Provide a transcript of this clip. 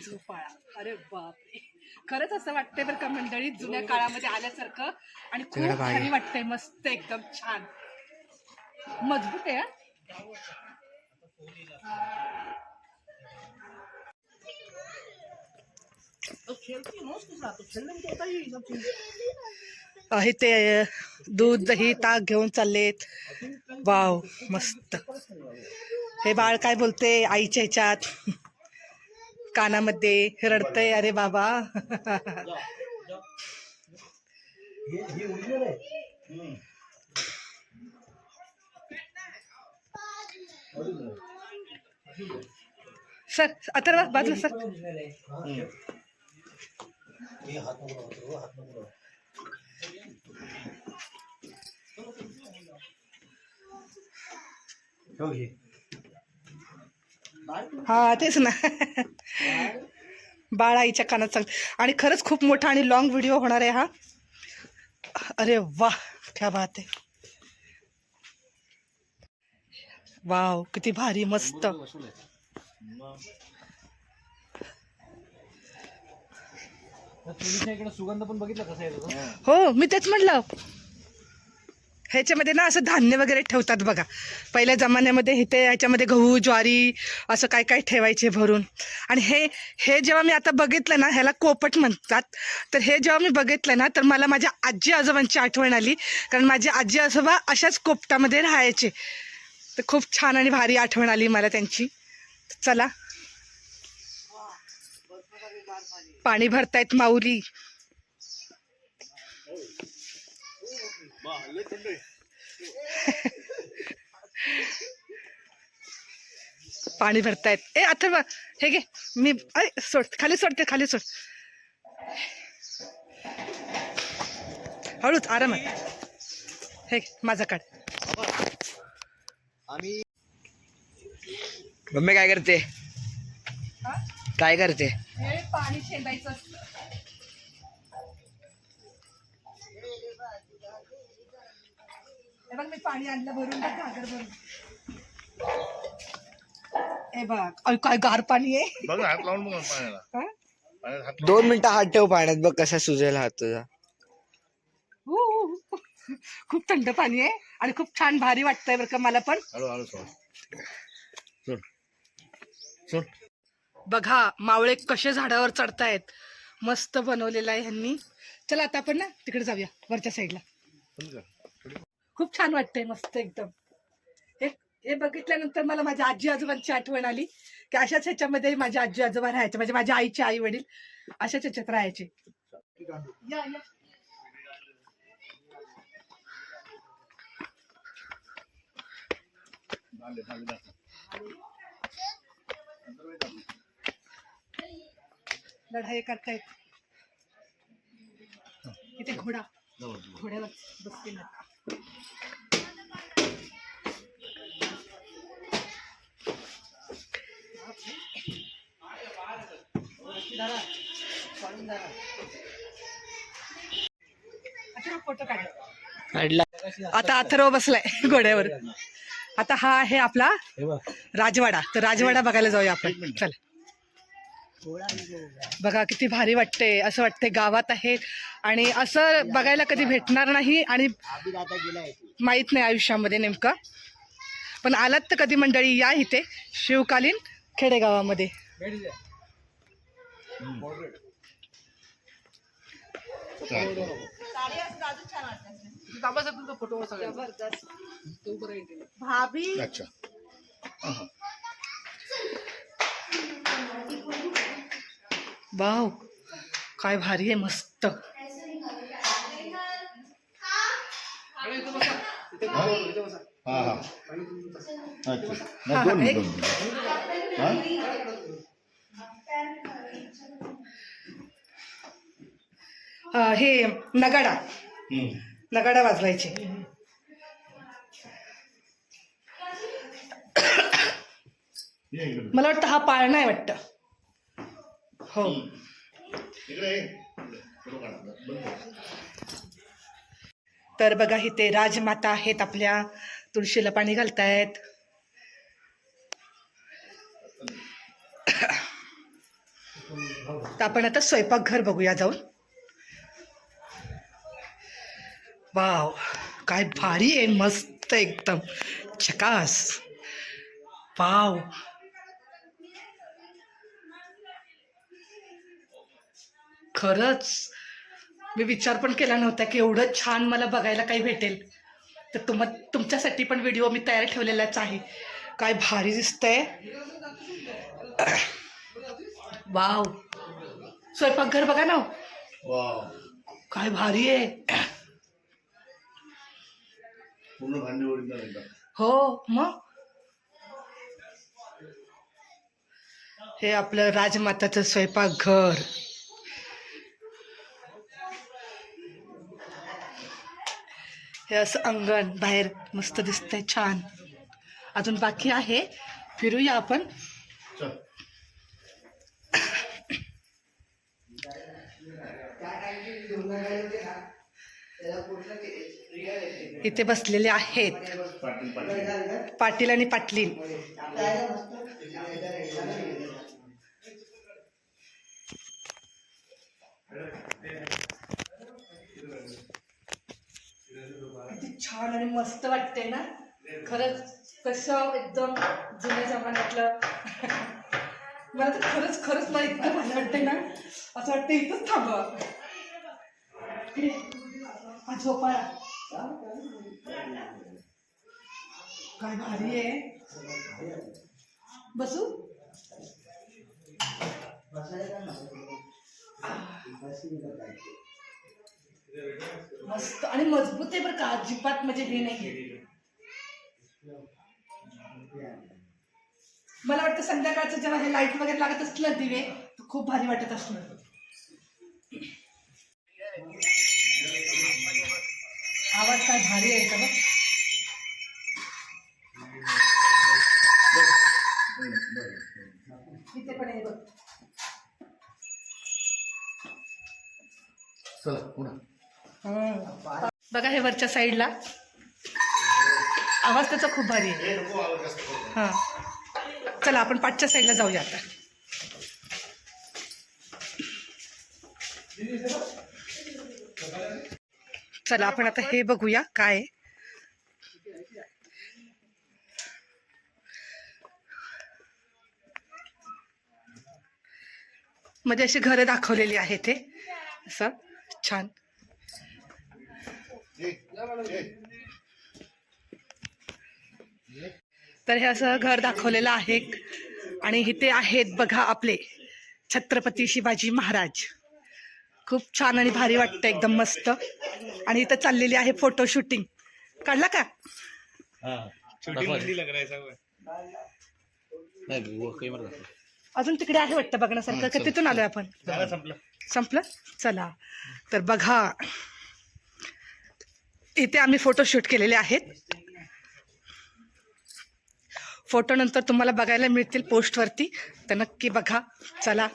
झोपाळा. अरे बापरे, खरंच असं वाटतंय बरं का मंडळी, जुन्या काळामध्ये आल्यासारखं. आणि खूप भारी वाटतंय, मस्त एकदम छान मजबूत आहे. आहे ते दूध दही ताक घेऊन चाललेत. वाव मस्त. हे बाळ काय बोलते आईच्या ह्याच्यात कानामध्ये रडतय. अरे बाबा सर अथर्व बाजूला सर. हा तेच ना, बाळ आईच्या कानात सांग. आणि खरंच खूप मोठा आणि लॉंग व्हिडिओ होणार आहे हा. अरे वा क्या बात आहे. वाव किती भारी मस्त. सुगंध पण बघितला कसा आहे. हो मी तेच म्हटलं, ह्याच्यामध्ये ना असं धान्य वगैरे ठेवतात बघा. पहिल्या जमान्यामध्ये इथे ह्याच्यामध्ये गहू ज्वारी असं काय काय ठेवायचे भरून. आणि हे जेव्हा मी आता बघितलं ना, ह्याला कोपट म्हणतात. तर हे जेव्हा मी बघितलं ना, तर मला माझ्या आजी आजोबांची आठवण आली. कारण माझे आजी आजोबा अशाच कोपटामध्ये राहायचे. तर खूप छान आणि भारी आठवण आली मला त्यांची. चला पाणी भरतायत माऊली. पाणी भरतायत. ए अथर्व हे घे, मी सोड खाली सोडते, खाली सोड हळूच आरामात. हे माझा काढ. आम्ही मम्मी काय करते, काय करते. पाणी शेंदायचं असतं. बघ मी पाणी आणलं भरून, बघ घागर भरून. ए बघ काय गार पाणी आहे. बघ हात लावून बघ पाण्याला. 2 मिनिटं हात ठेव पाण्यात, बघ कसा सुजेल हात तुझा. खूप थंड पाणी आहे आणि खूप छान भारी वाटतंय बरं का मला पण. हळूहळू सोड. सोड. बघा मावळे कसे झाडावर चढतायत. मस्त बनवलेलं आहे ह्यांनी. चला आता आपण ना तिकडे जाऊया वरच्या साईडला. खूप छान वाटतंय मस्त एकदम. हे बघितल्यानंतर मला माझ्या आजी आजोबांची आठवण आली की अशाच ह्याच्यामध्ये माझ्या आजी आजोबा राहायचे. म्हणजे माझ्या आईचे आई वडील अशाच ह्याच्यात राहायचे. या या. लढाई करतायत. इथे घोड्यावर बसतील. फोटो काढला. आता अथर्व बसलाय घोड्यावर. आता हा आहे आपला राजवाडा. तर राजवाडा बघायला जाऊया आपण. चला. बघा किती भारी वाटते. असं वाटते गावात आहे आणि असं बघायला कधी भेटणार नाही आणि माहित नाही आयुष्यामध्ये नेमकं. पण आलात तर कधी मंडळी या इथे शिवकालीन खेडेगावामध्ये. भाभी अच्छा वाव काय भारी आहे मस्त. हे नगाडा वाजवायचे. मला वाटतं हा पाळणा आहे वाटतं. हो तर बघा इथे राजमाता आहेत आपल्या. तुळशीला पाणी घालतायत. तर आपण आता स्वयंपाकघर बघूया जाऊन. वाव, काय भारी आहे, मस्त एकदम झकास. वाव, खरंच मी विचार पण केला नव्हता की एवढं छान मला बघायला काही भेटेल. तर तुमच्यासाठी पण व्हिडिओ मी तयार ठेवलेलाच आहे. काय भारी दिसतंय. वाव, स्वयंपाकघर बघा ना, वाव, काय भारी आहे. पूर्ण भांडी ओरिजिनल एकदम. हो मग, हे आपलं राजमाताचं स्वयंपाकघर. हे असं अंगण बाहेर मस्त दिसतंय, छान. अजून बाकी आहे, फिरूया आपण. चल. इथे बसलेले आहेत पाटील पाटील. पाटील आणि पाटलीन. किती छान आणि मस्त वाटते ना, खरंच. कसं एकदम जुन्या जमान्यातलं. मला तर खरंच खरंच मला इतकं भारी वाटतंय ना, असं वाटतं इथंच थांबावं. हा झोपाळा काय भारी आहे. बसू. मस्त आणि मजबूत आहे बरं का, अजिबात म्हणजे हे नाही. मला वाटतं संध्याकाळचं जेव्हा हे लाईट वगैरे लागत असलं दिवे, तर खूप भारी वाटत असणार. आवाज काय भारी आहे का बघ. इथे पण आहे बघ. चला पुन्हा. बघा हे वरच्या साईडला आवाज त्याचा खूप भारी आहे. हे नको आवाज जास्त करू. हां, चला आपण पाठच्या साईडला जाऊया आता. चला आपण आता हे बघूया काय आहे. मध्ये अशी घरं दाखवलेली आहेत, ते असं छान. तर हे असं घर दाखवलेलं आहे. आणि इथे आहेत बघा आपले छत्रपती शिवाजी महाराज. खूप छान आणि भारी वाटतं, एकदम मस्त. आणि इथं चाललेली आहे फोटो शूटिंग. काढला का? अजून तिकडे आहे वाटतं बघण्यासारखं, का तिथून आलोय आपण? संपलं. चला तर बघा, इथे आम्ही फोटो शूट केलेले आहेत. फोटो नंतर तुम्हाला बघायला मिळतील पोस्टवरती, तर नक्की बघा. चला.